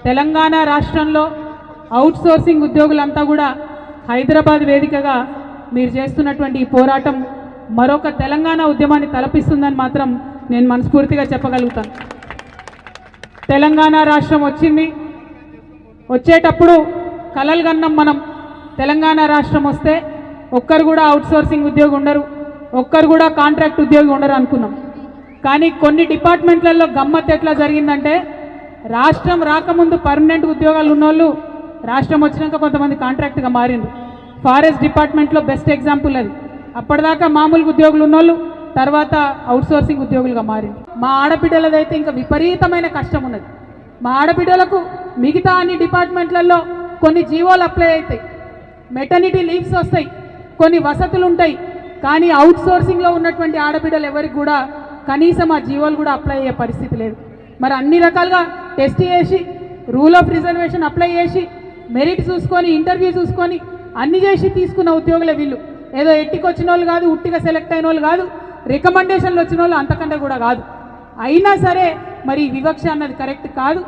తెలంగాణ రాష్ట్రంలో out sourcing ఉద్యోగులంతా కూడా హైదరాబాద్ వేదికగా మీరు చేస్తున్నటువంటి ఈ పోరాటం మరొక తెలంగాణ ఉద్యమాన్ని తలపిస్తుందని మాత్రం నేను మనస్ఫూర్తిగా చెప్పగలుగుతాను. తెలంగాణ రాష్ట్రం వచ్చింది, వచ్చేటప్పుడు కలలు కన్నాం మనం. తెలంగాణ రాష్ట్రం వస్తే ఒక్కరు కూడా అవుట్ సోర్సింగ్ ఉద్యోగి ఉండరు, ఒక్కరు కూడా కాంట్రాక్ట్ ఉద్యోగి ఉండరు అనుకున్నాం. కానీ కొన్ని డిపార్ట్మెంట్లలో గమ్మత్ ఎట్లా జరిగిందంటే, రాష్ట్రం రాకముందు పర్మనెంట్ ఉద్యోగాలు ఉన్నోళ్ళు రాష్ట్రం వచ్చినాక కొంతమంది కాంట్రాక్ట్గా మారిండ్రు. ఫారెస్ట్ డిపార్ట్మెంట్లో బెస్ట్ ఎగ్జాంపుల్ అది. అప్పటిదాకా మామూలు ఉద్యోగులు ఉన్నోళ్ళు తర్వాత అవుట్ సోర్సింగ్ ఉద్యోగులుగా మారింది. మా ఆడబిడ్డలదైతే ఇంకా విపరీతమైన కష్టం ఉన్నది. మా ఆడబిడ్డలకు మిగతా అన్ని డిపార్ట్మెంట్లలో కొన్ని జీవోలు అప్లై అవుతాయి, మెటర్నిటీ లీవ్స్ వస్తాయి, కొన్ని వసతులు ఉంటాయి. కానీ అవుట్ సోర్సింగ్లో ఉన్నటువంటి ఆడబిడ్డలు ఎవరికి కూడా కనీసం ఆ జీవోలు కూడా అప్లై అయ్యే పరిస్థితి లేదు. మరి అన్ని రకాలుగా టెస్ట్ చేసి, రూల్ ఆఫ్ రిజర్వేషన్ అప్లై చేసి, మెరిట్ చూసుకొని, ఇంటర్వ్యూ చూసుకొని అన్ని చేసి తీసుకున్న ఉద్యోగులే వీళ్ళు. ఏదో ఎట్టికి వచ్చిన వాళ్ళు కాదు, ఉట్టిగా సెలెక్ట్ అయిన వాళ్ళు కాదు, రికమెండేషన్లు వచ్చిన వాళ్ళు అంతకంటే కూడా కాదు. అయినా సరే మరి వివక్ష అన్నది కరెక్ట్ కాదు.